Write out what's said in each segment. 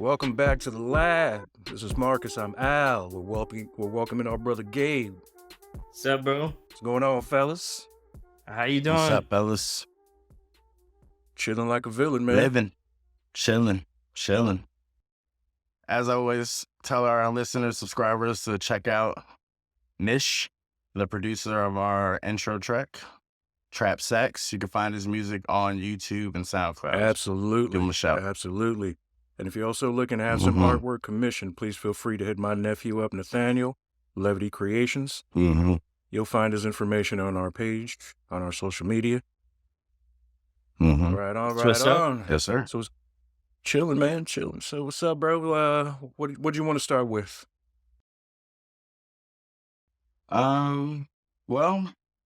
Welcome back to the lab. This is Marcus. I'm Al. We're welcoming our brother Gabe. What's up, bro? What's going on, fellas? How you doing? What's up, fellas? Chilling like a villain, man. Living, chilling. As I always tell our listeners, subscribers to check out NISH, the producer of our intro track, Trap Sax. You can find his music on YouTube and SoundCloud. Absolutely. Give him a shout. Absolutely. And if you're also looking to have some artwork commissioned, please feel free to hit my nephew up, Nathaniel, Levity Creations. You'll find his information on our page, on our social media. Right on, right on. Yes, sir. So it's chilling, man, chilling. So what's up, bro? What do you want to start with? Well,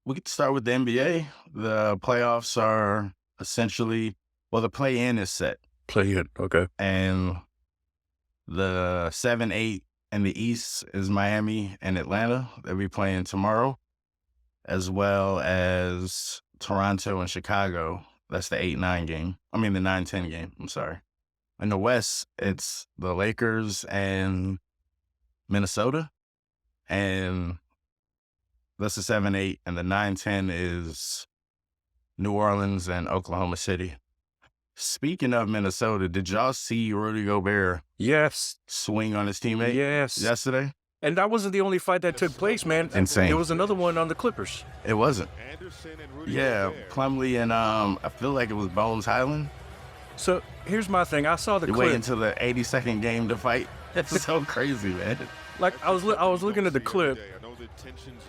we get to start with the NBA. The playoffs are essentially, the play-in is set. Play it, okay. And the 7-8 in the East is Miami and Atlanta. They'll be playing tomorrow, as well as Toronto and Chicago. That's the 8-9 game. I mean, the 9-10 game. I'm sorry. In the West, it's the Lakers and Minnesota. And that's the 7-8. And the 9-10 is New Orleans and Oklahoma City. Speaking of Minnesota, did y'all see Rudy Gobert swing on his teammate yesterday? And that wasn't the only fight that took place, man. Insane. There was another one on the Clippers. It wasn't. Yeah, Plumlee and I feel like it was Bones Highland. So here's my thing. I saw the They clip. wait until the 82nd game to fight. That's so crazy, man. Like I was looking at the clip,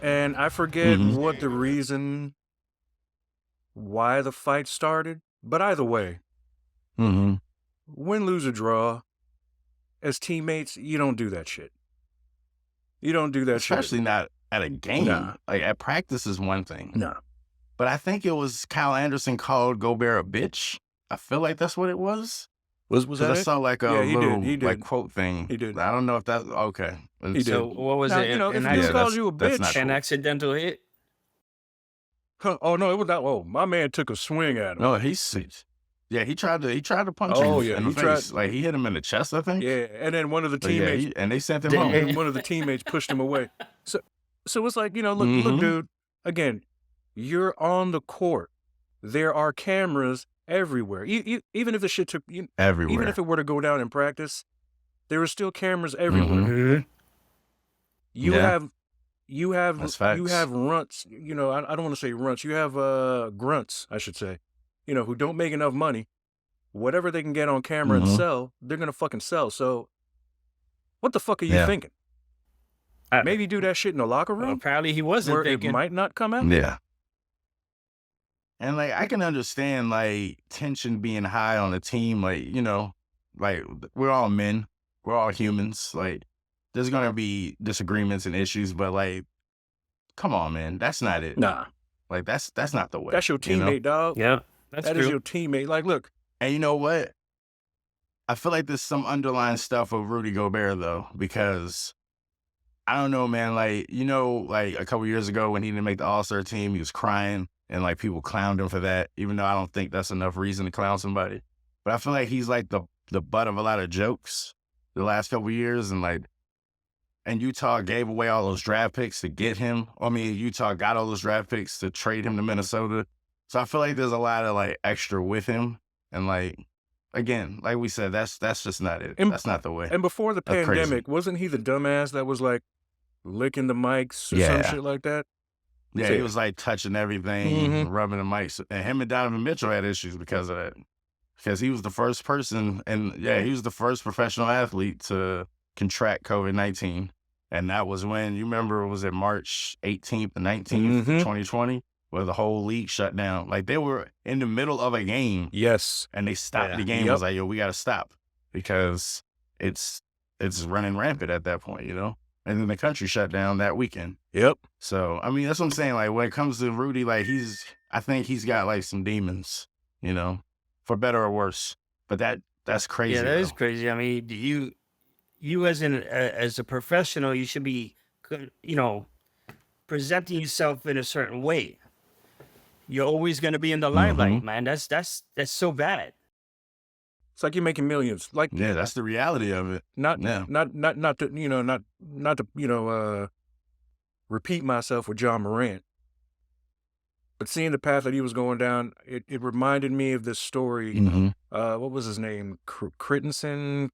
and I forget what the reason why the fight started. But either way, win, lose, or draw, as teammates, you don't do that shit. You don't do that Especially not at a game. Nah. Like at practice is one thing. No. But I think it was Kyle Anderson called Gobert a bitch. I feel like that's what it was. Was that I it? saw like a Yeah, he did. like quote thing. He did. I don't know if that's okay. He did. So what was Now, it? you know, if an, he accident- calls you a that's bitch, not an accidental hit? Oh no, it was that. Oh, my man took a swing at him. No, he tried to punch him in the face. Like he hit him in the chest, I think. Yeah, and then one of the But yeah, teammates, and they sent him home. and one of the teammates pushed him away. So it's like, look, dude. Again, you're on the court. There are cameras everywhere. Even if the shit took Everywhere. even if it were to go down in practice, there are still cameras everywhere. You have That's facts. you have runts. I don't want to say runts. You have grunts, I should say. Who don't make enough money. Whatever they can get on camera and sell, they're gonna fucking sell. So, what the fuck are you thinking? Maybe do that shit in the locker room. Apparently he wasn't where thinking. it might not come out. Yeah. And like I can understand like tension being high on a team, like, like we're all men, we're all humans. Like there's gonna be disagreements and issues, but like, come on, man, that's not it. Nah, Like that's not the way. that's your teammate, dog. Yeah, that's That true. is your teammate. Like, look, And you know what? I feel like there's some underlying stuff with Rudy Gobert though, because I don't know, man. Like, like a couple years ago when he didn't make the All-Star team, he was crying and like people clowned him for that, even though I don't think that's enough reason to clown somebody. But I feel like he's like the butt of a lot of jokes the last couple years, and Utah gave away all those draft picks to get him. Utah got all those draft picks to trade him to Minnesota. So I feel like there's a lot of like extra with him, and like again, like we said, that's just not it. That's not the way. and before the That's crazy. pandemic, wasn't he the dumbass that was like licking the mics or some shit like that? Yeah, So- he was like touching everything, and rubbing the mics. And him and Donovan Mitchell had issues because of that. Because he was the first person, and he was the first professional athlete to contract COVID-19. And that was when, you remember, was it March 18th and 19th, 2020, where the whole league shut down. Like they were in the middle of a game, Yes. and they stopped the game. Yep. It was like, yo, we got to stop because it's running rampant at that point, And then the country shut down that weekend. Yep. So, that's what I'm saying. Like, when it comes to Rudy, like, I think he's got, like, some demons, for better or worse. But that's crazy. Yeah, that is though. crazy. I mean, you as a professional, you should be, presenting yourself in a certain way. You're always going to be in the limelight, man. That's so bad. It's like you're making millions. Like, Yeah, that's the reality of it. not Yeah. to, you know, not to, you know, repeat myself with John Morant, but seeing the path that he was going down, it reminded me of this story. Mm-hmm. What was his name? Crittenson.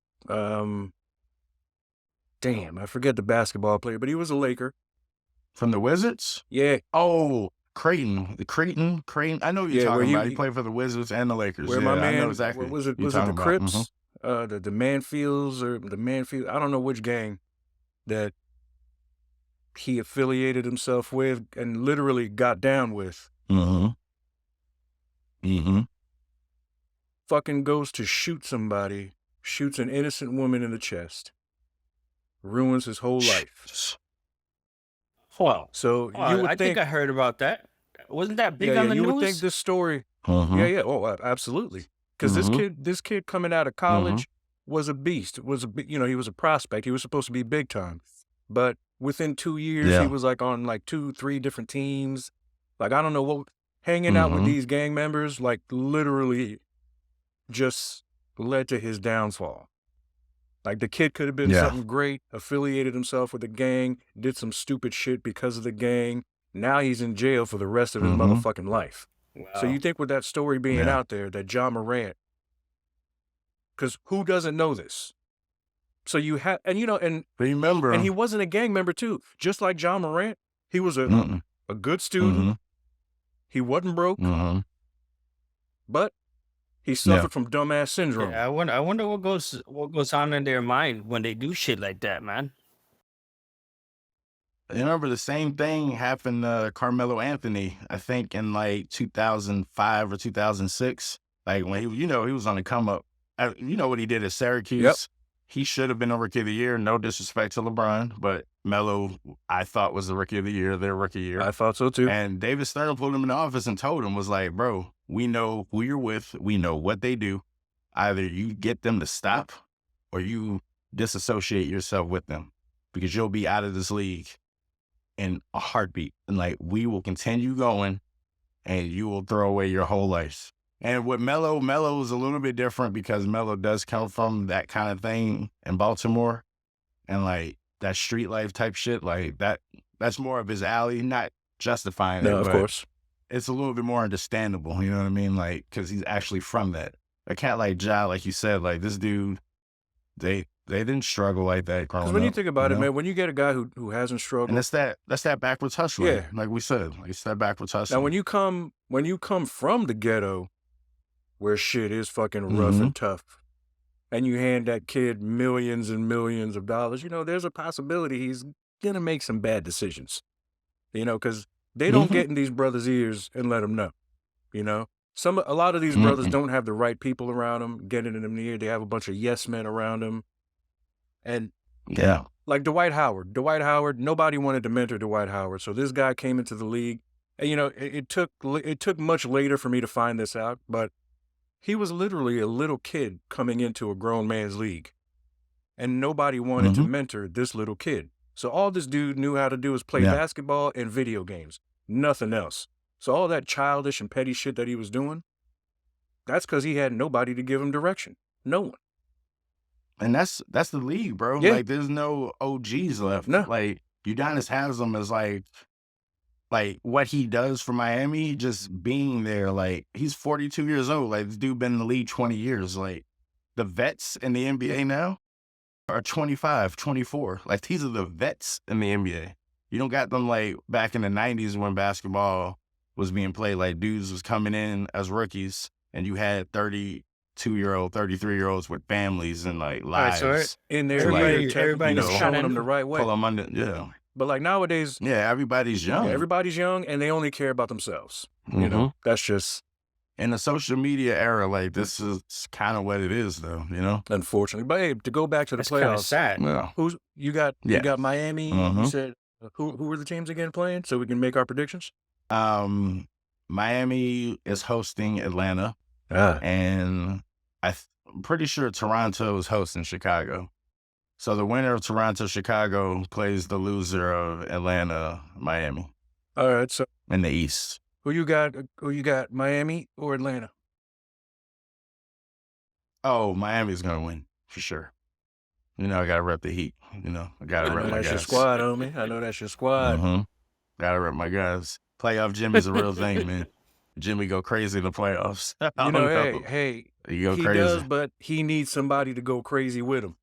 Damn, I forget the basketball player, but he was a Laker. From the Wizards? Yeah, Oh, Creighton. Creighton. I know what you're Yeah, where talking about. he- He played for the Wizards and the Lakers. where Yeah, my I know man, exactly what was it? what you're Was it the talking about. Mhm. Crips? The Manfields or the Manfield? I don't know which gang that he affiliated himself with and literally got down with. Mm-hmm. Mm-hmm. Fucking goes to shoot somebody, shoots an innocent woman in the chest, ruins his whole life. Well, So you I would think think, I heard about that. Wasn't that big yeah, on the you news? would think this story, Mm-hmm. yeah, oh, absolutely, because this kid coming out of college was a beast. He was a prospect. He was supposed to be big time, but within 2 years, Yeah. he was like on like 2-3 different teams. Like, I don't know what, hanging out with these gang members, like literally just led to his downfall. Like, the kid could have been Yeah. something great, affiliated himself with a gang, did some stupid shit because of the gang. Now he's in jail for the rest of his motherfucking life. Wow. So you think with that story being Yeah. out there, that John Morant, because who doesn't know this? So you have, and you know, Remember. and he wasn't a gang member too. Just like John Morant, he was a good student. He wasn't broke, but he suffered from dumbass syndrome. Yeah, I wonder what goes on in their mind when they do shit like that, man. You remember the same thing happened to Carmelo Anthony, I think in like 2005 or 2006. Like when he was on the come up. You know what he did at Syracuse? Yep. He should have been a Rookie of the Year. No disrespect to LeBron, but Melo, I thought, was the Rookie of the Year, their Rookie Year. I thought so too. And David Stern pulled him in the office and told him, was like, bro, we know who you're with. We know what they do. Either you get them to stop or you disassociate yourself with them because you'll be out of this league in a heartbeat. And like, we will continue going and you will throw away your whole life. And with Melo is a little bit different because Melo does come from that kind of thing in Baltimore and like that street life type shit. Like that's more of his alley, not justifying it. No, of but course. it's a little bit more understandable. You know what I mean? Like, cause he's actually from that. A cat like Ja, like you said, like this dude, they didn't struggle like that growing Because up. when you think about it, know? man, when you get a guy who hasn't struggled, And that's that backwards hustling. Yeah. Like we said, like it's that backwards hustling. now when you come from the ghetto, where shit is fucking rough and tough, and you hand that kid millions and millions of dollars, you know, there's a possibility he's gonna make some bad decisions. You know, because they don't get in these brothers' ears and let them know. You know, a lot of these brothers don't have the right people around them, getting in them ear. They have a bunch of yes men around them, and Yeah. like Dwight Howard, nobody wanted to mentor Dwight Howard, so this guy came into the league. And, you know, it took much later for me to find this out, but he was literally a little kid coming into a grown man's league, and nobody wanted to mentor this little kid. So all this dude knew how to do was play basketball and video games, nothing else. So all that childish and petty shit that he was doing, that's because he had nobody to give him direction. No one. And that's the league, bro. Yeah. Like there's no OGs left. No. Like Udonis has them as like what he does for Miami, just being there. Like he's 42 years old. Like this dude been in the league 20 years. Like the vets in the NBA now are 25, 24. Like these are the vets in the NBA. You don't got them like back in the 90s when basketball was being played. Like dudes was coming in as rookies and you had 32-year-old, 33-year-olds with families and like lives. All right, so In there, everybody you know, just showing kinda them the right way. Pull them under, yeah. But like nowadays, Yeah, everybody's young. everybody's young and they only care about themselves. You know, that's just In the social media era, like this is kind of what it is, though. You know. unfortunately. But hey, to go back to the That's kind of playoffs, sad. Yeah. who's you got? Yeah. You got Miami. You said who were the teams again playing? So we can make our predictions. Miami is hosting Atlanta, and I'm pretty sure Toronto is hosting Chicago. So the winner of Toronto-Chicago plays the loser of Atlanta-Miami All right. So in the East. who you got? Who you got? Miami or Atlanta? Oh, Miami's gonna win for sure. You know, I gotta rep the Heat. You know, I gotta I rep know my that's your guys. squad, homie. I know that's your squad. Mm-hmm. Gotta rep my guys. Playoff Jimmy's a real thing, man. Jimmy go crazy in the playoffs. I You don't know, know. hey, He go he crazy. does, but he needs somebody to go crazy with him.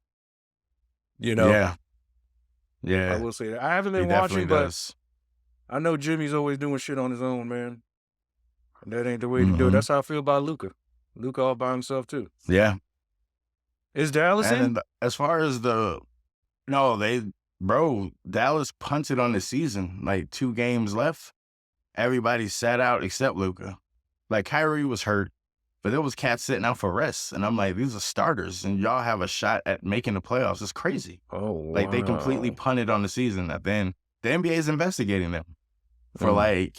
You know, Yeah. I Yeah. will say that. I haven't He been definitely watching, but does. I know Jimmy's always doing shit on his own, man. And that ain't the way to do it. Mhm. That's how I feel about Luka. Luka all by himself too. Yeah. Is Dallas And in? then as far as Dallas punted on the season, like 2 games left. Everybody sat out except Luka. Like Kyrie was hurt, but there was cats sitting out for rest. And I'm like, these are starters, and y'all have a shot at making the playoffs. It's crazy. Oh, Like they completely wow. punted on the season. And then the NBA is investigating them for like,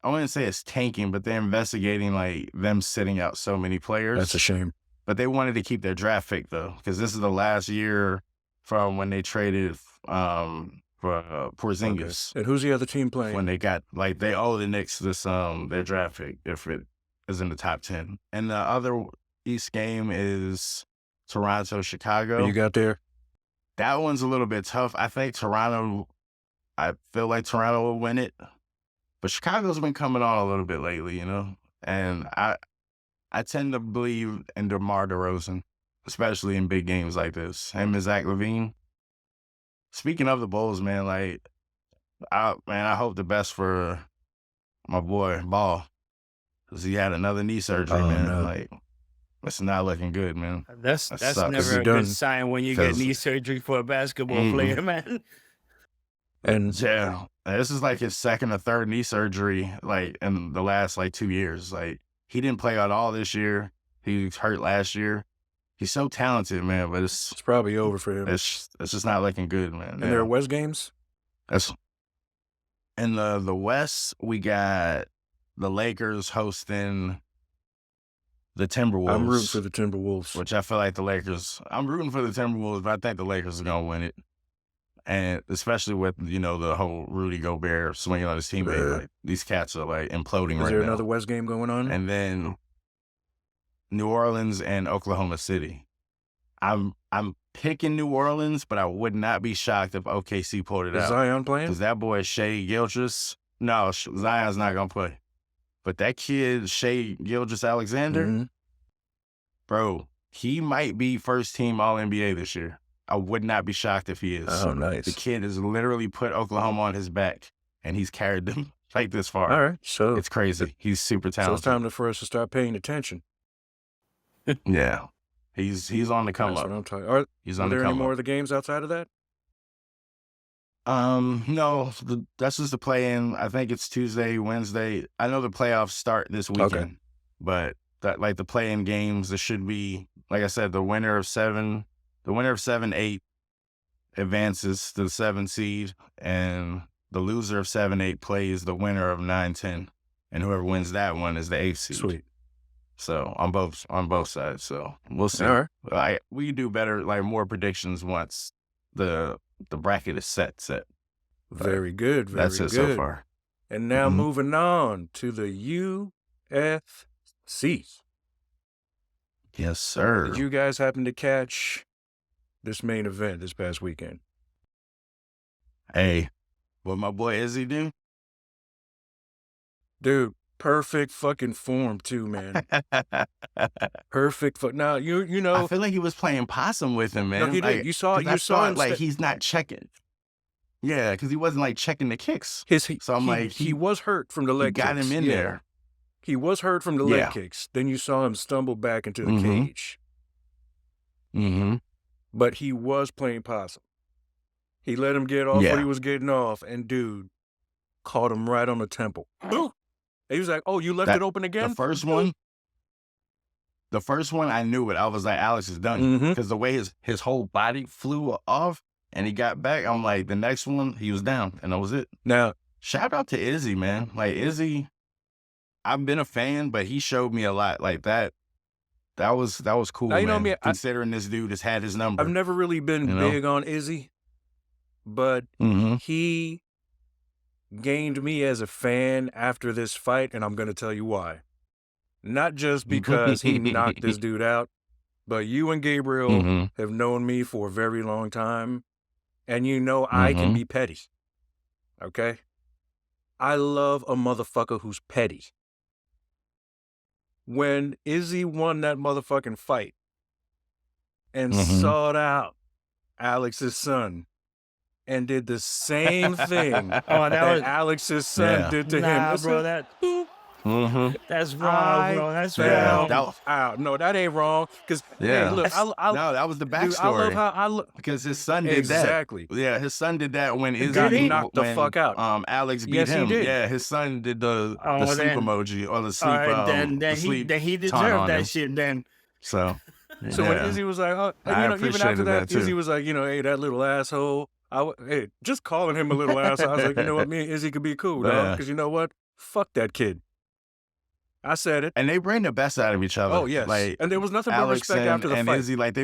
I wouldn't say it's tanking, but they're investigating like them sitting out so many players. That's a shame. But they wanted to keep their draft pick though, because this is the last year from when they traded for Porzingis. Okay. And who's the other team playing? When they got like they owe the Knicks this their draft pick if it is in the top 10. And the other East game is Toronto, Chicago. Who you got there? That one's a little bit tough. I think I feel like Toronto will win it. But Chicago's been coming on a little bit lately, you know? And I tend to believe in DeMar DeRozan, especially in big games like this. Him and Zach LaVine. Speaking of the Bulls, man, like, I hope the best for my boy Ball, because he had another knee surgery, man. No. Like, it's not looking good, man. That's sucks. never a good sign when you get 'Cause- knee surgery for a basketball player, man. And Yeah, this is like his second or third knee surgery, like in the last like 2 years. Like he didn't play at all this year. He was hurt last year. He's so talented, man, but it's probably over for him. it's just not looking good, man. And there are West games? That's in the West. We got the Lakers hosting the Timberwolves. I'm rooting for the Timberwolves. Which I feel like I'm rooting for the Timberwolves, but I think the Lakers are gonna win it. And especially with, you know, the whole Rudy Gobert swinging on his teammate. Like, these cats are, like, imploding right now. Is there another West game going on? And then New Orleans and Oklahoma City. I'm picking New Orleans, but I would not be shocked if OKC pulled it out. Is Zion playing? Because that boy, Shai Gilgeous, no, Zion's not going to play. But that kid, Shai Gilgeous-Alexander, bro, he might be first team All-NBA this year. I would not be shocked if he is. Oh, nice. The kid has literally put Oklahoma on his back, and he's carried them like this far. All right, so It's crazy. He's super so talented. it's time for us to start paying attention. Yeah. He's on the come That's up. what I'm talking. Are He's on there the any come more up. of the games outside of that? No, that's just the play-in. I think it's Tuesday, Wednesday. I know the playoffs start this weekend, but that like the play-in games, there should be, like I said, the winner of 7, 8 advances to the 7 seed, and the loser of 7, 8 plays the winner of 9, 10, and whoever wins that one is the 8th seed. Sweet. So on both sides. So we'll see. All right. We do better, like more predictions once the bracket is set. Very good. Very That's it good. so far. And now Mhm. moving on to the UFC. Yes, sir. Did you guys happen to catch this main event this past weekend? Hey, what my boy Izzy do? Dude, perfect fucking form too, man. Perfect. Now you know. I feel like he was playing possum with him, man. No, he did. Like, You saw 'cause I thought, him like he's not checking. Yeah, because he wasn't like checking the kicks. So I'm like, he was hurt from the He leg got kicks. him in Yeah. there. He was hurt from the leg Yeah. kicks. Then you saw him stumble back into the Mhm. cage. Mm-hmm. But he was playing possum. He let him get off Yeah. what he was getting off, and dude caught him right on the temple. Boom. He was like, "Oh, you left it open again?" The first one, I knew it. I was like, Alex is done. Mhm. Because the way his whole body flew off and he got back, I'm like, the next one, he was down. And that was it. Now, Shout out to Izzy, man. Like, Izzy, I've been a fan, but he showed me a lot. Like, that was cool, Now, you know man. me, Considering this dude has had his number. I've never really been You know? big on Izzy, but Mhm. he gained me as a fan after this fight, and I'm going to tell you why. Not just because he knocked this dude out, but you and Gabriel Mm-hmm. have known me for a very long time, and you know I can Mm-hmm. be petty. Okay? I love a motherfucker who's petty. When Izzy won that motherfucking fight and Mm-hmm. sought out Alex's son and did the same thing Oh, that that was Alex's son Yeah. did to him. nah, Listen, bro. That's wrong, I bro. That's Yeah. wrong. no, that ain't wrong. Because hey, Yeah. look, That's- No, that was the dude, I love backstory. how I look. Because his son did Exactly. that. Yeah, his son did that when Izzy Got knocked the fuck out. Alex beat Yes, he him. did. Yeah, his son did the Oh, sleep then- emoji or the All sleep right, the then sleep he taunt deserved on him. that shit. Then So So yeah. when Izzy was like, oh, and, I you know, even after appreciated that, that, too. Izzy was like, you know, hey, that little asshole. Hey, just calling him a little asshole. I was like, you know what, me and Izzy could be cool, dog. Yeah. Because you know what? Fuck that kid. I said it. And they bring the best out of each other. Oh, yes. Like And there was nothing but Alex respect and, after the and fight. Izzy, like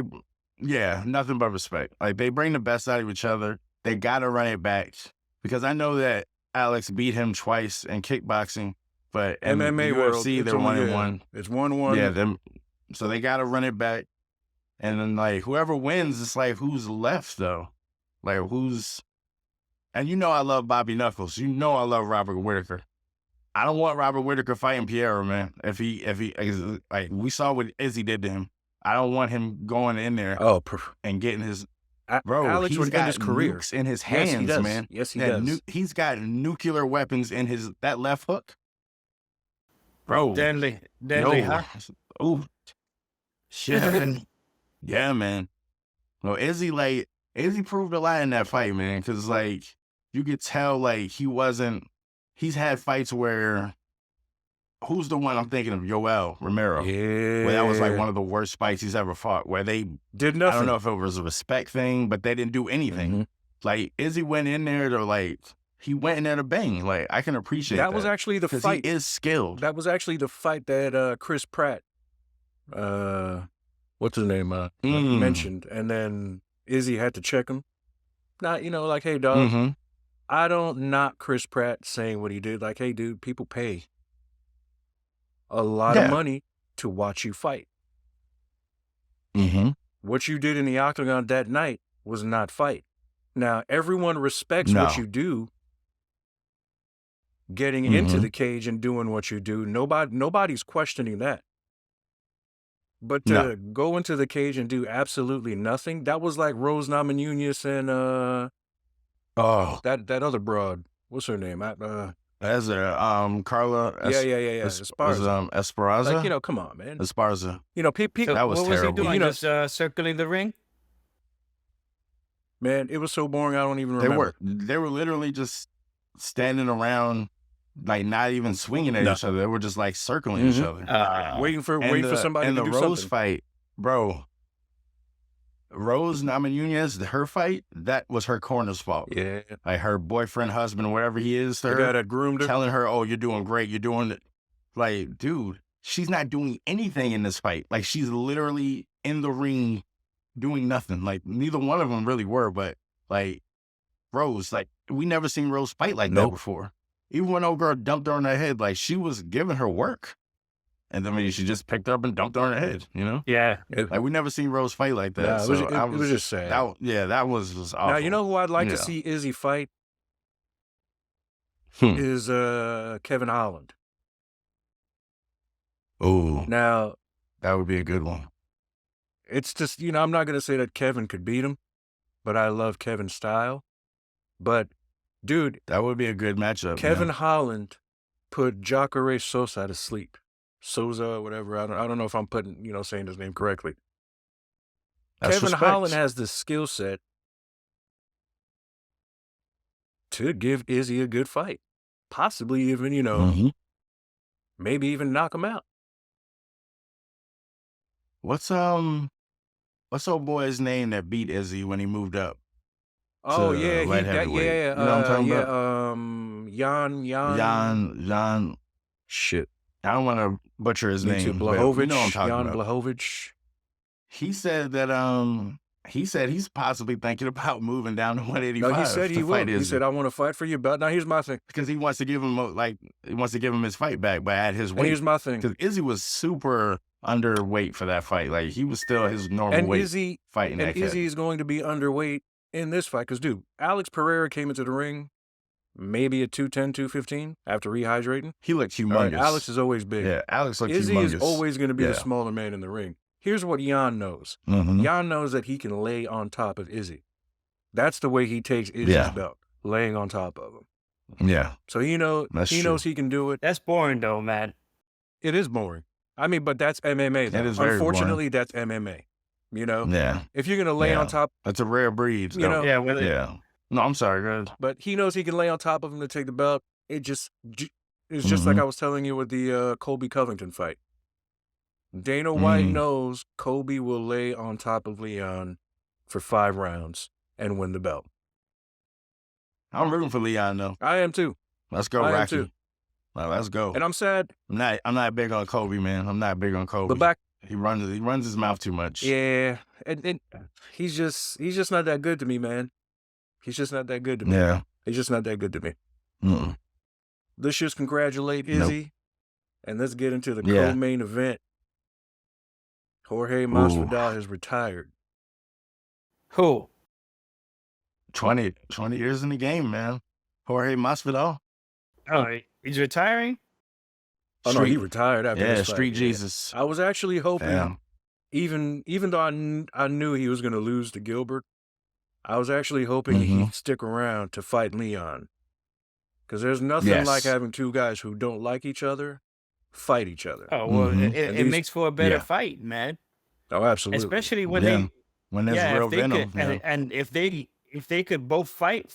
nothing but respect. Like they bring the best out of each other. They gotta run it back because I know that Alex beat him twice in kickboxing, but in MMA UFC world, they're it's 1-1. It's 1-1. Yeah, them. So they gotta run it back, and then like whoever wins, it's like who's left though, like who's. And you know I love Bobby Knuckles. You know I love Robert Whittaker. I don't want Robert Whittaker fighting Pereira, man. If he, like we saw what Izzy did to him, I don't want him going in there and getting his. Bro, Alex he's would got end his career. nukes in his Yes, he hands, does. man. Yes, he does. He's got nuclear weapons in that left hook. Bro, deadly, yo, huh? ooh, Shit. yeah, man. No, Izzy proved a lot in that fight, man. Because like you could tell, like he's had fights where. Who's the one I'm thinking of? Yoel Romero. Yeah. Where that was like one of the worst fights he's ever fought. Where they did nothing. I don't know if it was a respect thing, but they didn't do anything. Mm-hmm. Like Izzy went in there to he went in there to bang. Like I can appreciate that. That was actually the fight. He is skilled. That was actually the fight that Chris Pratt, what's his name, mentioned, and then Izzy had to check him. Not, you know, like, hey, dog, Mm-hmm. I don't knock Chris Pratt saying what he did. Like, hey, dude, people pay a lot of money to watch you fight. Mm-hmm. What you did in the octagon that night was not fight. Now, everyone respects what you do, getting into the cage and doing what you do. Nobody's questioning that. But to go into the cage and do absolutely nothing, that was like Rose Namajunas and that other broad. What's her name? That's Carla. Yeah. Esparza. Like, you know, come on, man. Esparza. You know, people. That was what terrible. was he doing? You know, Just circling the ring? Man, it was so boring. I don't even remember. They were literally just standing around, like not even swinging at each other. They were just like circling each other, waiting for somebody and to the do Rose something. fight, bro. Rose Namajunas, her fight, that was her corner's fault. Yeah, like her boyfriend, husband, whatever he is, to the her, guy that groomed her, telling her, "Oh, you're doing great. You're doing it." Like, dude, she's not doing anything in this fight. Like, she's literally in the ring doing nothing. Like, neither one of them really were, but like Rose, like we never seen Rose fight like that before. Even when old girl dumped her on her head, like she was giving her work. And then she just picked her up and dumped her on her head, you know? Yeah. Like, we never seen Rose fight like that. Nah, it was just sad. That was just awful. Now, you know who I'd like to see Izzy fight? Is Kevin Holland. Oh. Now, that would be a good one. It's just, you know, I'm not going to say that Kevin could beat him, but I love Kevin's style. But, dude. That would be a good matchup. Kevin Holland put Jacare Souza to sleep. Souza, whatever. I don't know if I'm saying his name correctly. That's Kevin respect. Holland has the skill set to give Izzy a good fight. Possibly even, you know, maybe even knock him out. What's old boy's name that beat Izzy when he moved up? Oh yeah, You know what I'm talking about? Jan. Shit. I don't want to butcher his name. Blachowicz, you know what I'm talking Jan about. Blachowicz. He said that he's possibly thinking about moving down to 185. No, he said he will. He said, I want to fight for you, but now here's my thing. Because he wants to give him his fight back, but at his weight. And here's my thing. Because Izzy was super underweight for that fight. Like, he was still his normal weight fighting that kid. Izzy is going to be underweight in this fight because, dude, Alex Pereira came into the ring maybe at 210, 215 after rehydrating. He looked humongous. Alex is always big. Yeah, Alex looked Izzy humongous. is always going to be the smaller man in the ring. Here's what Jan knows. Jan knows that he can lay on top of Izzy. That's the way he takes Izzy's belt, laying on top of him. Yeah. So he knows he can do it. That's boring though, man. It is boring. I mean, but that's MMA. It is very Unfortunately, boring. that's MMA. You know? Yeah. If you're going to lay on top. That's a rare breed. You know? Yeah. No, I'm sorry. Go ahead. But he knows he can lay on top of him to take the belt. It's just like I was telling you with the Colby Covington fight. Dana White knows Colby will lay on top of Leon for 5 rounds and win the belt. I'm rooting for Leon, though. I am too. Let's go, I am Rocky. too. Well, let's go. And I'm sad. I'm not big on Kobe, man. I'm not big on Kobe. But he runs his mouth too much. Yeah, and he's just not that good to me, man. He's just not that good to me. Yeah. He's just not that good to me. Let's just congratulate Izzy, and let's get into the co-main event. Jorge Masvidal has retired. Who? 20 years in the game, man. Jorge Masvidal. Oh, he's retiring? Oh, no, he retired after this fight. Street Jesus. I was actually hoping, even though I knew he was going to lose to Gilbert, I was actually hoping he'd stick around to fight Leon. Because there's nothing like having 2 guys who don't like each other fight each other. Oh, well, it makes for a better fight, man. Oh, absolutely. Especially when when there's real venom. And if they could both fight,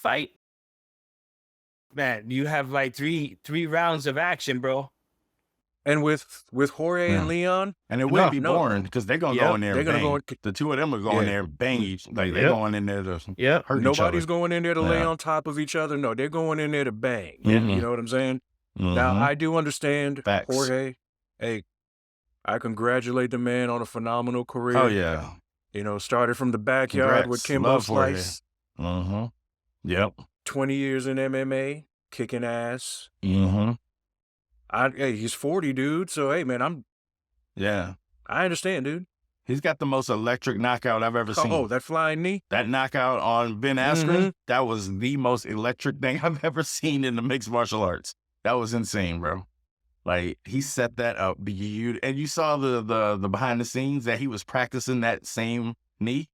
man, you have like three rounds of action, bro. And with Jorge and Leon, and it wouldn't be boring because they're gonna go in there. The 2 of them are going there and bang each. Like they're going in there to hurt each other. Nobody's going in there to lay on top of each other. No, they're going in there to bang. You know what I'm saying? Now I do understand Jorge. Hey, I congratulate the man on a phenomenal career. Oh yeah. You know, started from the backyard with Kimbo Slice. Yep. 20 years in MMA, kicking ass. Hey, he's 40, dude. So, hey, man, I understand, dude. He's got the most electric knockout I've ever seen. Oh, that flying knee? That knockout on Ben Askren, that was the most electric thing I've ever seen in the mixed martial arts. That was insane, bro. Like, he set that up. And you saw the behind the scenes that he was practicing that same knee,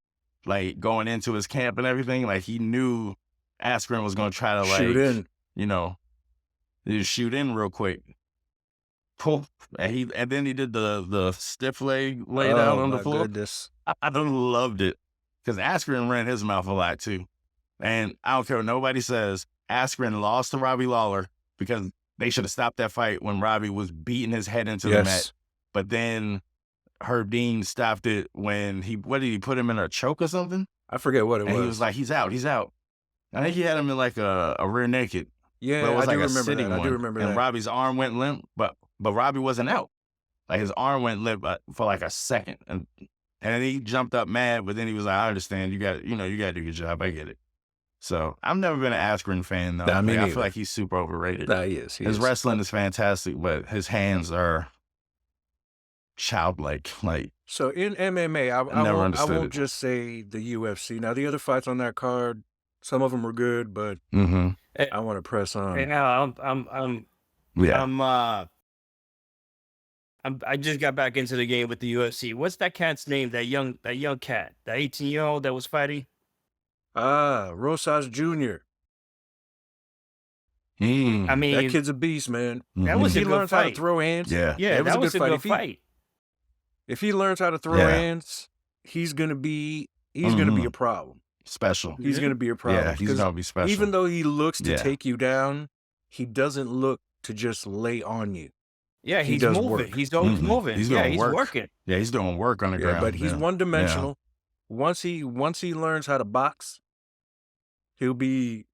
like, going into his camp and everything. Like, he knew Askren was going to try to, like, shoot in. You know, shoot in real quick. And then he did the stiff leg lay down on the floor. Goodness. I loved it because Askren ran his mouth a lot too. And I don't care what nobody says, Askren lost to Robbie Lawler because they should have stopped that fight when Robbie was beating his head into the mat. But then Herb Dean stopped it when what did he put him in a choke or something? I forget what it was. He was like, he's out. I think he had him in like a rear naked. Yeah, but it was I like do a remember sitting that. one. I do remember that. And Robbie's arm went limp, but Robbie wasn't out. Like his arm went limp for like a second, and he jumped up mad. But then he was like, "I understand. You got to do your job. I get it." So I've never been an Askren fan though. I feel like he's super overrated. Nah, he is. His wrestling is fantastic, but his hands are childlike. Like so in MMA, I won't just say the UFC. Now the other fights on that card, some of them were good, but I want to press on. Right now, I just got back into the game with the UFC. What's that cat's name? That young cat, the 18-year-old that was fighting. Rosas Jr. I mean, that kid's a beast, man. That was he a good learns fight. how to throw hands. Yeah, that was a good fight. If he learns how to throw hands, he's gonna be a problem. Special. He's gonna be a problem. Yeah, he's gonna be special. Even though he looks to take you down, he doesn't look to just lay on you. Yeah, he's moving. Work. He's always moving. He's working. Yeah, he's doing work on the ground. But he's one-dimensional. Once he learns how to box, he'll be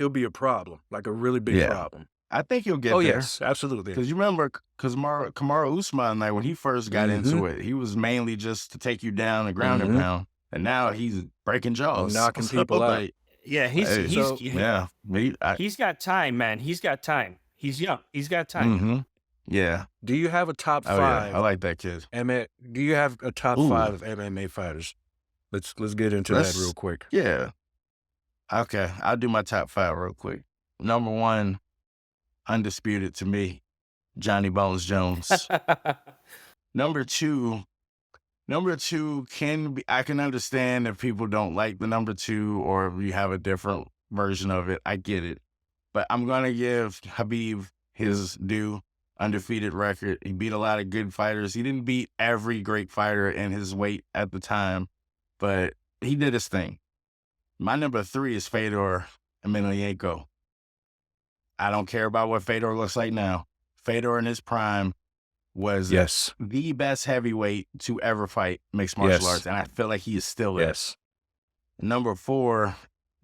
a problem, like a really big problem. I think he'll get there. Oh, yes, absolutely. Because you remember, Kamaru Usman, like when he first got into it, he was mainly just to take you down and ground and pound. And now he's breaking jaws. Knocking people out. Yeah, he's got time, man. He's got time. He's young. He's got time. Yeah. Do you have a top Oh, five? yeah. I like that kid. Do you have a top Ooh. 5 of MMA fighters? Let's get into that real quick. Yeah. Okay. I'll do my top 5 real quick. Number 1, undisputed to me, Johnny Bones Jones. Number 2 can be, I can understand if people don't like the number 2 or if you have a different version of it. I get it. But I'm going to give Khabib his due. Undefeated record. He beat a lot of good fighters. He didn't beat every great fighter in his weight at the time, but he did his thing. My number 3 is Fedor Emelianenko. I don't care about what Fedor looks like now. Fedor in his prime was the best heavyweight to ever fight mixed martial arts, and I feel like he is still there. Number 4,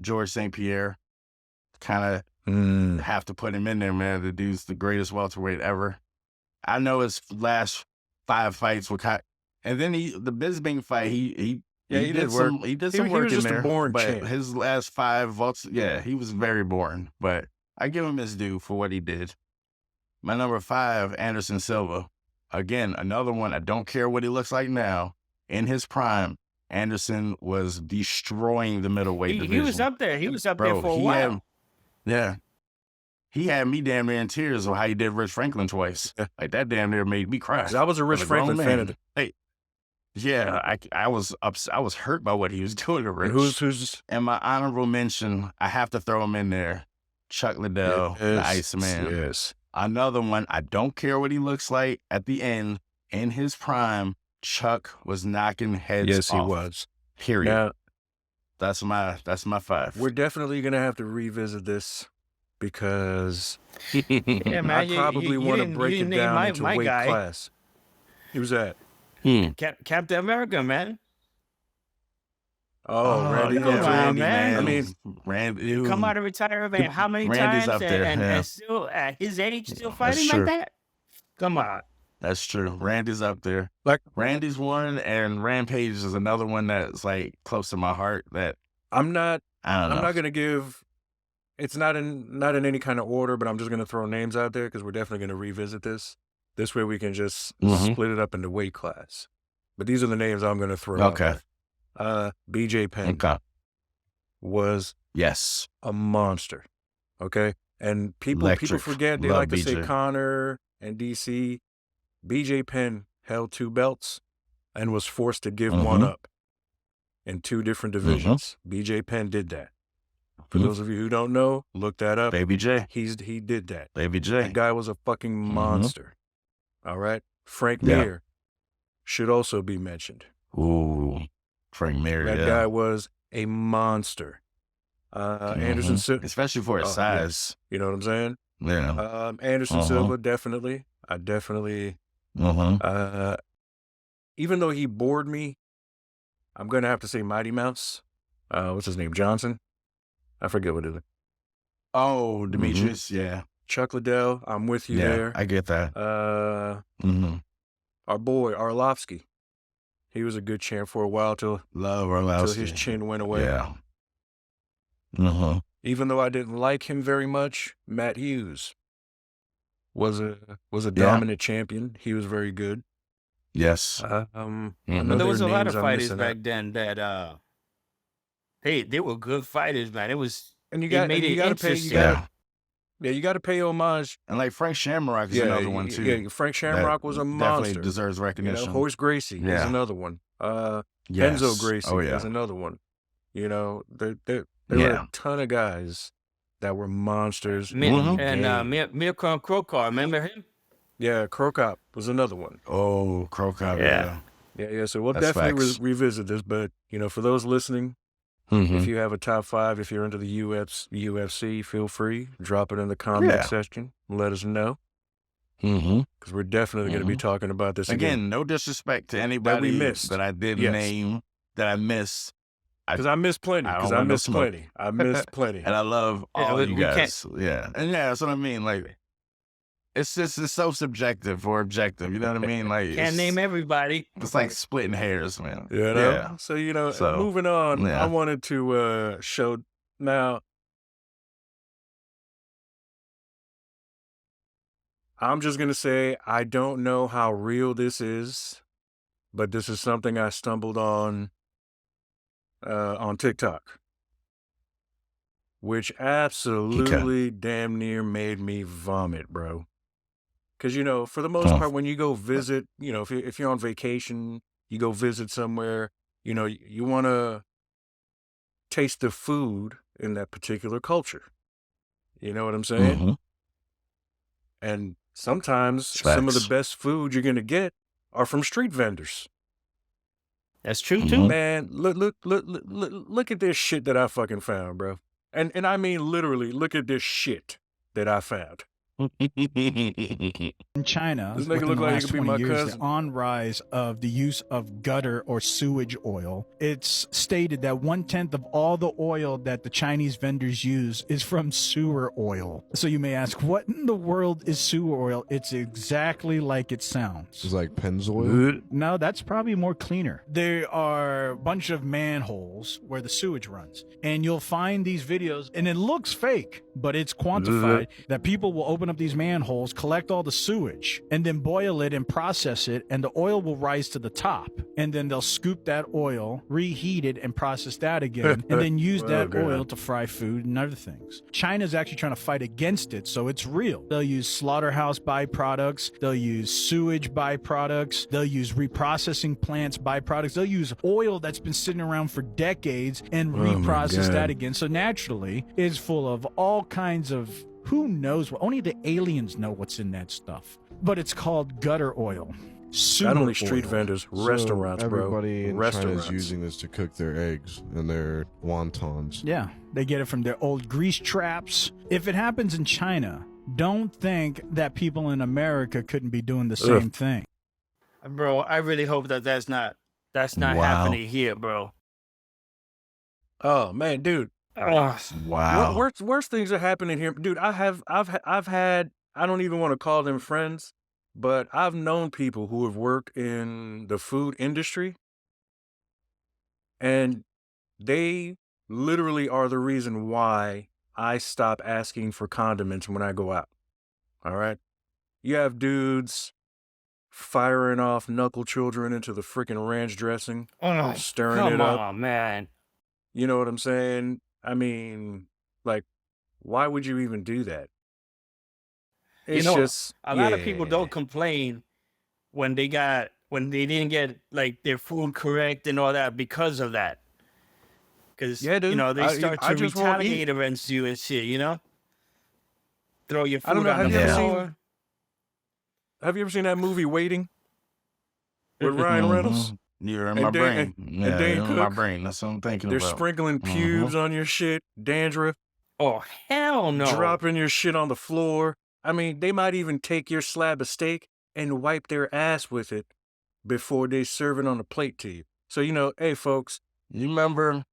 George St. Pierre. Kind of have to put him in there, man. The dude's the greatest welterweight ever. I know his last 5 fights were and then the Bisping fight, he did work. He did some work in there. But champ. His last 5 vaults, he was very boring. But I give him his due for what he did. My number 5, Anderson Silva. Again, another one. I don't care what he looks like now. In his prime, Anderson was destroying the middleweight division. He was up there. He was up there for a while. He had me damn near in tears of how he did Rich Franklin twice. Like, that damn near made me cry. I was a Rich Franklin fan. I was upset. I was hurt by what he was doing to Rich. Who's and my honorable mention, I have to throw him in there. Chuck Liddell, the Iceman. Yes. Another one, I don't care what he looks like at the end. In his prime, Chuck was knocking heads off. Yes, he was. Period. Now, that's my 5. We're definitely going to have to revisit this because man, I probably want to break it down into weight class. Who's that? Captain America, man. Randy, man. I mean, Randy, come out of retirement. How many Randy's times up there, and still at his age still fighting like that? Come on. That's true. Randy's up there. Like Randy's one, and Rampage is another one that's like close to my heart. That I don't know. I'm not gonna give. It's not in any kind of order, but I'm just gonna throw names out there because we're definitely gonna revisit this. This way we can just split it up into weight class. But these are the names I'm gonna throw. Okay. BJ Penn was a monster. Okay, and people forget they like to say Connor and DC. BJ Penn held 2 belts and was forced to give one up in 2 different divisions. BJ Penn did that. For those of you who don't know, look that up. Baby J. He did that. Baby J. That guy was a fucking monster. All right? Frank Mir should also be mentioned. Ooh, Frank Mir, That guy was a monster. Anderson Silva. Especially for his size. You know what I'm saying? Yeah. Anderson Silva, definitely. I definitely... even though he bored me, I'm going to have to say Mighty Mouse. What's his name? Johnson? I forget what it is. Oh, Demetrius, yeah. Chuck Liddell, I'm with you there. I get that. Our boy, Arlovsky. He was a good champ for a while till his chin went away. Yeah. Even though I didn't like him very much, Matt Hughes was a dominant champion. He was very good. Yes. There was a lot of fighters back then that they were good fighters, man. It was you got to pay homage. And like Frank Shamrock is another one too. Yeah, Frank Shamrock was a monster. Definitely deserves recognition. Horace Gracie is another one. Enzo Gracie is another one. You know, there were a ton of guys that were monsters. Mirko Krokop, remember him? Yeah, Krokop was another one. Oh, Krokop, yeah. So we'll definitely revisit this. But, for those listening, if you have a top 5, if you're into the UFC, feel free. Drop it in the comment section. Let us know. Because we're definitely going to be talking about this again. No disrespect to anybody that we missed. That I did name, that I missed. Because I missed plenty. I missed plenty. And I love all you guys. Yeah. And that's what I mean. Like, it's so subjective or objective. You know what I mean? Like, can't name everybody. It's like splitting hairs, man. Yeah. So, moving on, I wanted to show now. I'm just going to say I don't know how real this is, but this is something I stumbled on TikTok, which absolutely damn near made me vomit, bro. Because, you know, for the most part, when you go visit, you know, if you're on vacation, you go visit somewhere, you know, you want to taste the food in that particular culture. You know what I'm saying? Mm-hmm. And sometimes some of the best food you're going to get are from street vendors. That's true, too. Man, look at this shit that I fucking found, bro. And I mean literally, look at this shit that I found. In China, This within nigga look the like he last could be 20 my years, cousin. the on-rise of the use of gutter or sewage oil. It's stated that 1/10 of all the oil that the Chinese vendors use is from sewer oil. So you may ask, what in the world is sewer oil? It's exactly like it sounds. It's like Pennzoil? No, that's probably more cleaner. There are a bunch of manholes where the sewage runs, and you'll find these videos, and it looks fake, but it's quantified that people will open up these manholes, collect all the sewage, and then boil it and process it, and the oil will rise to the top, and then they'll scoop that oil, reheat it, and process that again, and then use that oil to fry food and other things. China's actually trying to fight against it, so it's real. They'll use slaughterhouse byproducts, they'll use sewage byproducts, they'll use reprocessing plants byproducts, they'll use oil that's been sitting around for decades and reprocess that again. So naturally, it's full of all kinds of who knows what. Only the aliens know what's in that stuff. But it's called gutter oil. Not only street oil. vendors, restaurants, so bro. everybody in Restaurants. China is using this to cook their eggs and their wontons. Yeah, they get it from their old grease traps. If it happens in China, don't think that people in America couldn't be doing the same thing. Bro, I really hope that's not happening here, bro. Oh man, dude. Wow. Worse things are happening here, dude. I've had. I don't even want to call them friends, but I've known people who have worked in the food industry, and they literally are the reason why I stop asking for condiments when I go out. All right, you have dudes firing off knuckle children into the freaking ranch dressing, stirring it up. Come on, man. You know what I'm saying? I mean, like, why would you even do that? It's just a lot of people don't complain when they didn't get like their food correct and all that because of that. Because they start to retaliate against you and shit. You know, throw your food on the floor. Have you ever seen that movie Waiting with Ryan Reynolds? You're in my brain. And Dane Cook. In my brain. That's what I'm thinking They're about. They're sprinkling pubes on your shit, dandruff. Oh, hell no. Dropping your shit on the floor. I mean, they might even take your slab of steak and wipe their ass with it before they serve it on a plate to you. So, hey, folks. You remember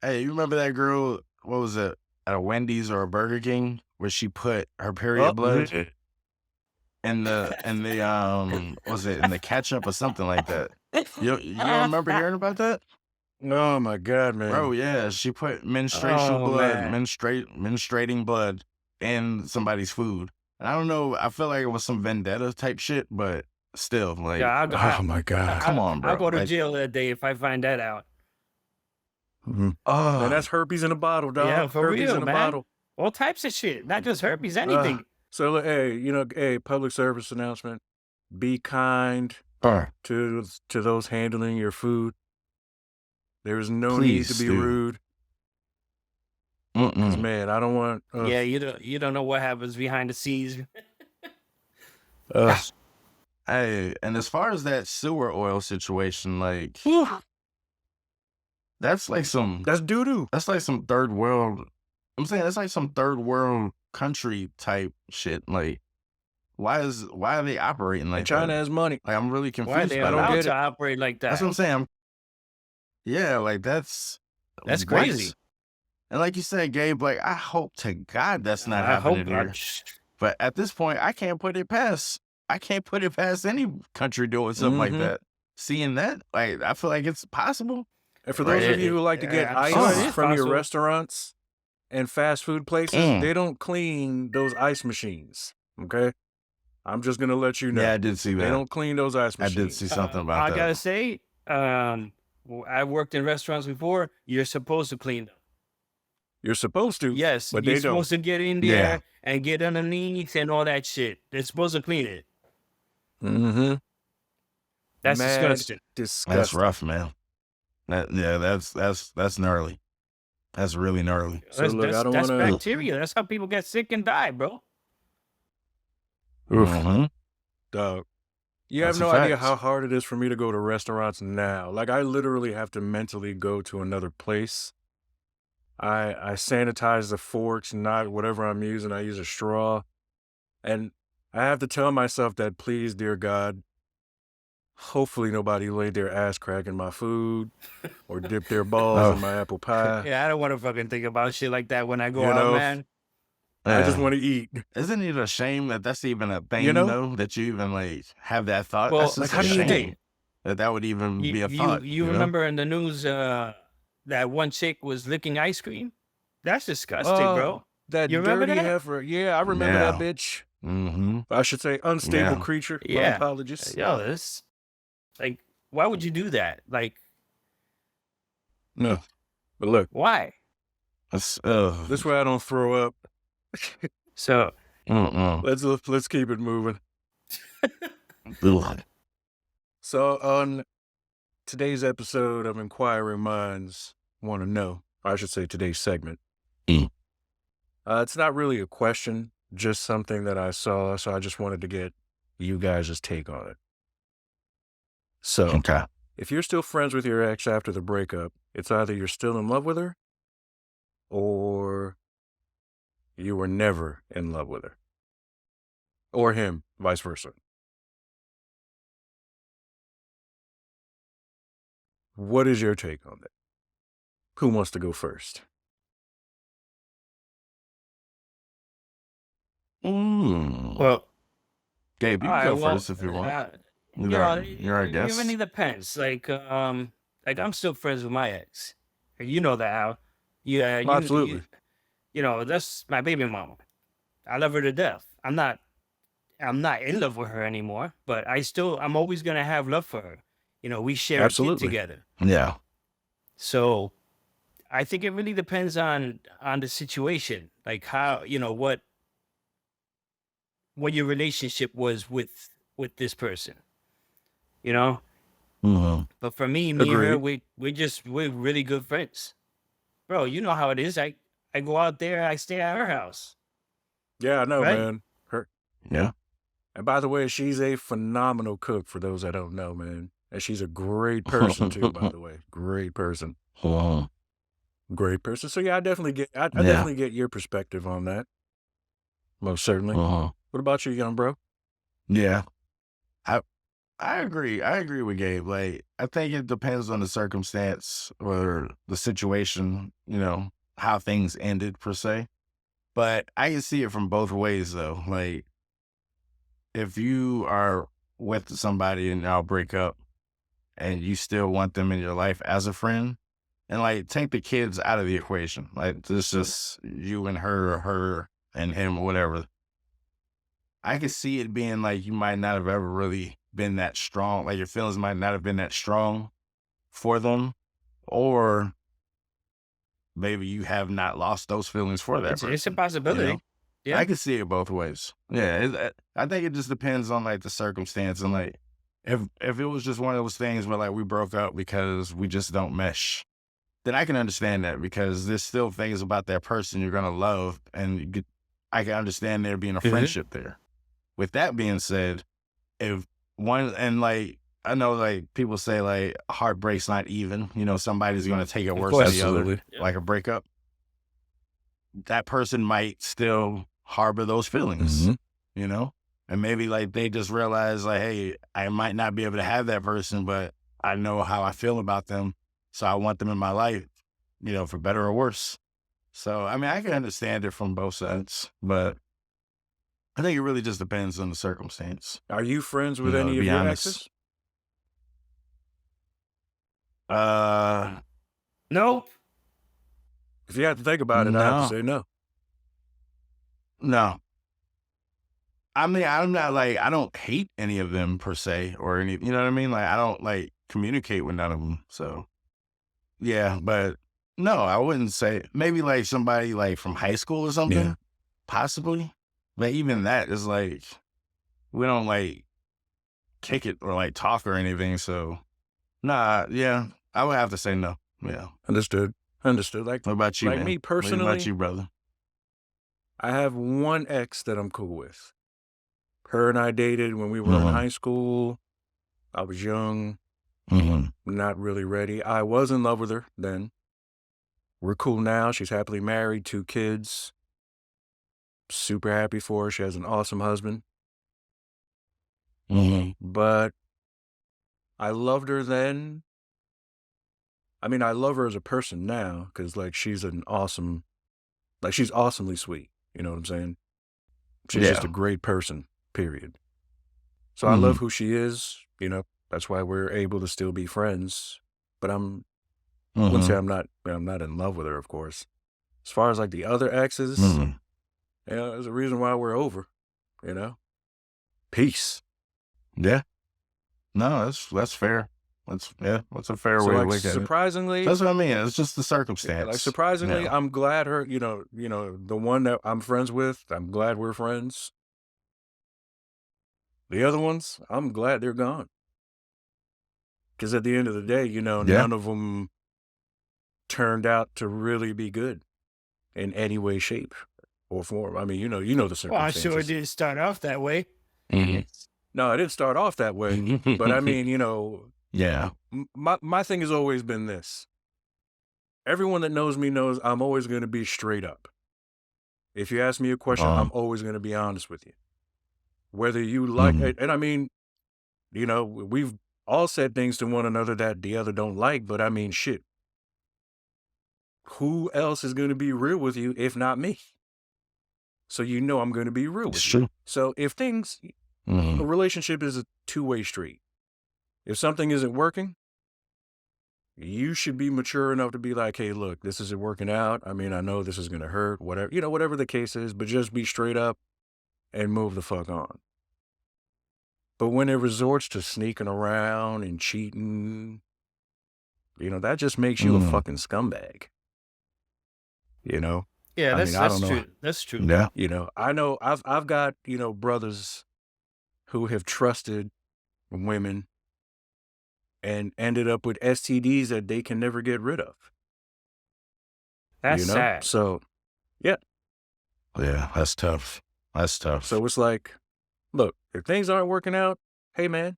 that girl, what was it, at a Wendy's or a Burger King, where she put her period blood in the was it in the ketchup or something like that? You don't remember hearing about that? Oh my God, man. Bro, yeah, she put menstruating blood in somebody's food. And I don't know, I feel like it was some vendetta type shit, but still, like, oh my God. Come on, bro. I'll go to jail that day if I find that out. Man, that's herpes in a bottle, dog. Yeah, for herpes real, in a man. bottle. All types of shit, not just herpes, anything. So, hey, public service announcement. Be kind to those handling your food. There is no need to be rude. 'Cause, man, I don't want... Yeah, you don't know what happens behind the scenes. Hey, and as far as that sewer oil situation, like... That's like That's doo-doo. That's like some third world... I'm saying that's like some third world country type shit. Like, why are they operating like China that? has money. Like, I'm really confused. Why are they allowed to operate like that? That's what I'm saying. Yeah, like that's crazy. And like you said, Gabe, like I hope to God that's not happening here. But at this point, I can't put it past any country doing something like that. Seeing that, like I feel like it's possible. And for those of you who like to get ice from your restaurants and fast food places, they don't clean those ice machines. Okay? I'm just going to let you know. Yeah, I did see that. They don't clean those ice I machines. did see something about that. I gotta say, I worked in restaurants before. You're supposed to clean them. You're supposed to. Yes, but you're they supposed don't. to get in there and get underneath and all that shit. They're supposed to clean it. Mm-hmm. That's disgusting. That's rough, man. That's gnarly. That's really gnarly. So look, I don't that's want to. bacteria. That's how people get sick and die, bro. Mm-hmm. Dog. You That's have a no idea fact. how hard it is for me to go to restaurants now. Like, I literally have to mentally go to another place. I sanitize the forks, not whatever I'm using. I use a straw. And I have to tell myself that, please, dear God, hopefully nobody laid their ass crack in my food or dipped their balls in my apple pie. Yeah, I don't want to fucking think about shit like that when I go out, man. I just want to eat. Isn't it a shame that that's even a thing, though, that you even like have that thought? Well, that's like, how do you think that would even be a thought? You remember in the news that one chick was licking ice cream? That's disgusting, bro. That you remember dirty that? heifer. Yeah, I remember that bitch. Mm-hmm. I should say unstable creature. My apologies. Yo, this, like, why would you do that? Like, no, but look, why? This way I don't throw up. So let's keep it moving. So on today's episode of Inquiring Minds Wanna Know, I should say today's segment, it's not really a question, just something that I saw, so I just wanted to get you guys' take on it. So, if you're still friends with your ex after the breakup, it's either you're still in love with her or you were never in love with her. Or him, vice versa. What is your take on that? Who wants to go first? Well, Gabe, you can go first if you want. You're our guest. It really depends. Like I'm still friends with my ex. You know that, Al. Yeah, absolutely. That's my baby mama. I love her to death. I'm not in love with her anymore, but I'm always gonna have love for her. We share a kid together. Yeah. So I think it really depends on the situation, like how what your relationship was with this person, Mm-hmm. But for me and her, we're really good friends, bro. You know how it is. I go out there, I stay at her house. Yeah, I know, man. Yeah. And by the way, she's a phenomenal cook, for those that don't know, man. And she's a great person too, by the way. Great person. Great person. So yeah, I definitely get your perspective on that. Most certainly. What about you, young bro? Yeah. I agree. I agree with Gabe. Like, I think it depends on the circumstance or the situation, how things ended per se. But I can see it from both ways though. Like, if you are with somebody and y'all break up and you still want them in your life as a friend, and like take the kids out of the equation. Like, it's just you and her or her and him or whatever. I could see it being like you might not have ever really been that strong. Like, your feelings might not have been that strong for them, or maybe you have not lost those feelings for that person. It's a possibility. Yeah, I can see it both ways. Yeah, I think it just depends on like the circumstance, and like if it was just one of those things where like we broke up because we just don't mesh, then I can understand that, because there's still things about that person you're gonna love, and I can understand there being a friendship there. With that being said, if one, and like I know like people say like heartbreak's not even, somebody's gonna take it worse than the other, like a breakup. That person might still harbor those feelings, and maybe like they just realize like, hey, I might not be able to have that person, but I know how I feel about them, so I want them in my life, for better or worse. So, I mean, I can understand it from both sides, but I think it really just depends on the circumstance. Are you friends with any of your exes? No. If you have to think about it, I have to say no. No. I mean, I'm not like, I don't hate any of them per se or any, you know what I mean? Like, I don't like communicate with none of them. So, yeah, but no, I wouldn't say, maybe like somebody like from high school or something, possibly. But even that is like, we don't like kick it or like talk or anything. So, nah, yeah, I would have to say no. Yeah. Understood. Like, what about you, like man? me personally, What about you, brother? I have one ex that I'm cool with. Her and I dated when we were in high school. I was young, not really ready. I was in love with her then. We're cool now. She's happily married, 2 kids. Super happy for her. She has an awesome husband. But I loved her then. I mean, I love her as a person now because, like, she's she's awesomely sweet. You know what I'm saying? She's just a great person, period. So I love who she is, you know, that's why we're able to still be friends. But I wouldn't say I'm not in love with her, of course. As far as like the other exes, there's a reason why we're over, you know? Peace. Yeah. No, that's fair. That's a fair So way to like, look at it. surprisingly, That's what I mean. It's just the circumstance. like surprisingly, Yeah. I'm glad her, you know, the one that I'm friends with, I'm glad we're friends. The other ones, I'm glad they're gone. Because at the end of the day, you know, none of them turned out to really be good in any way, shape, or form. I mean, you know the Well, I'm circumstances. sure it didn't start off that way. No, it didn't start off that way. But I mean, you know, my thing has always been this. Everyone that knows me knows I'm always going to be straight up. If you ask me a question, I'm always going to be honest with you. Whether you like it, and I mean, you know, we've all said things to one another that the other don't like, but I mean, shit. Who else is going to be real with you if not me? So you know I'm going to be real with you. So if things, a relationship is a 2-way street. If something isn't working, you should be mature enough to be like, hey, look, this isn't working out. I mean, I know this is going to hurt, whatever, you know, whatever the case is, but just be straight up and move the fuck on. But when it resorts to sneaking around and cheating, you know, that just makes you a fucking scumbag. You know? Yeah, I don't know. True. That's true. Yeah. You know, I know I've got, you know, brothers who have trusted women and ended up with STDs that they can never get rid of. That's sad. So, yeah. Yeah, that's tough. That's tough. So it's like, look, if things aren't working out, hey, man,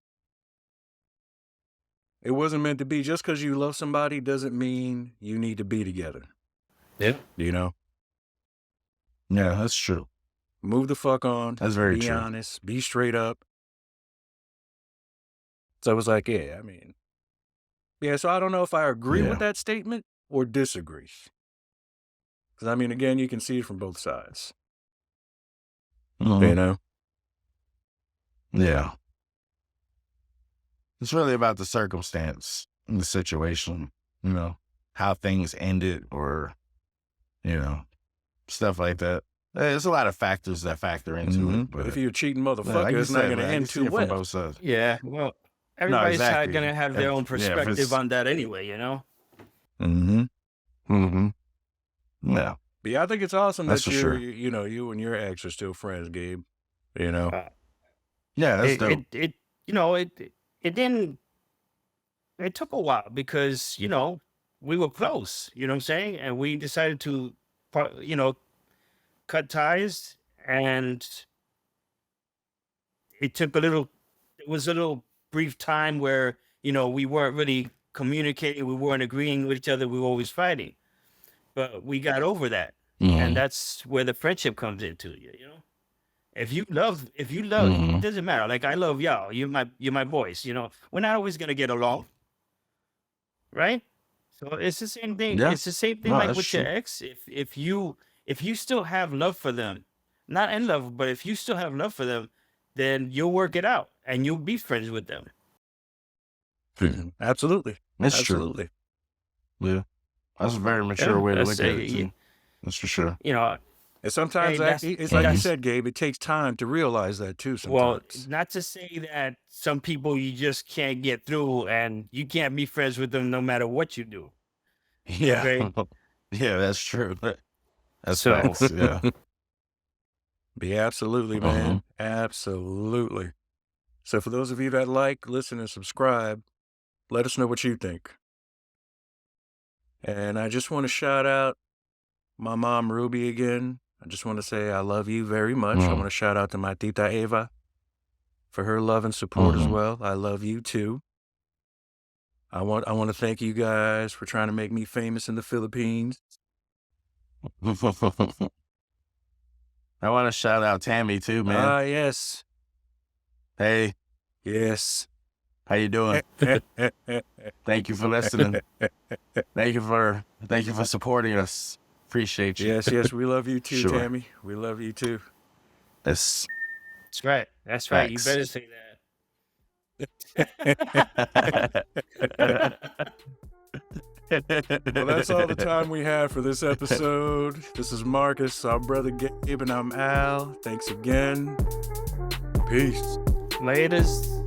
it wasn't meant to be. Just because you love somebody doesn't mean you need to be together. Yeah. You know? Yeah, that's true. Move the fuck on. That's very true. Be honest. Be straight up. So I was like, yeah, I mean, yeah, so I don't know if I agree with that statement or disagree. Because, I mean, again, you can see it from both sides. You know? Yeah. It's really about the circumstance and the situation, you know, how things ended or, you know, stuff like that. There's a lot of factors that factor into it. But if you're a cheating motherfucker, it's not going to end too well. Both sides. Yeah, well, everybody's going to have their own perspective on that anyway, you know? Yeah. But yeah, I think it's awesome that you know, you and your ex are still friends, Gabe. You know? Yeah, that's dope. You know, it didn't, it took a while because, you know, we were close, you know what I'm saying? And we decided to, you know, cut ties, and it was a little brief time where, you know, we weren't really communicating, we weren't agreeing with each other, we were always fighting. But we got over that. And that's where the friendship comes into you, you know? If you love, it doesn't matter. Like, I love y'all. You're my boys, you know? We're not always going to get along. Right? So it's the same thing. Yeah. It's the same thing like with your ex. If you still have love for them, not in love, but if you still have love for them, then you'll work it out and you'll be friends with them. Absolutely. That's Absolutely. True. Yeah. That's a very mature way to look at it, too. That's for sure. You know, And sometimes it's like you said, Gabe, it takes time to realize that too sometimes. Well, not to say that some people you just can't get through and you can't be friends with them no matter what you do. Yeah. Okay? Yeah, that's true. That's facts. Yeah. Yeah, absolutely, man. Absolutely. So for those of you that like, listen, and subscribe, let us know what you think. And I just want to shout out my mom, Ruby, again. I just want to say I love you very much. I want to shout out to my tita Eva for her love and support as well. I love you too. I want to thank you guys for trying to make me famous in the Philippines. I want to shout out Tammy too, man. Yes. Hey. Yes. How you doing? Thank you for listening. Thank you for supporting us. Appreciate you. Yes, we love you too, Tammy. We love you too. That's right. That's right. You better say that. Well, that's all the time we have for this episode. This is Marcus, our brother Gabe, and I'm Al. Thanks again. Peace. Laters.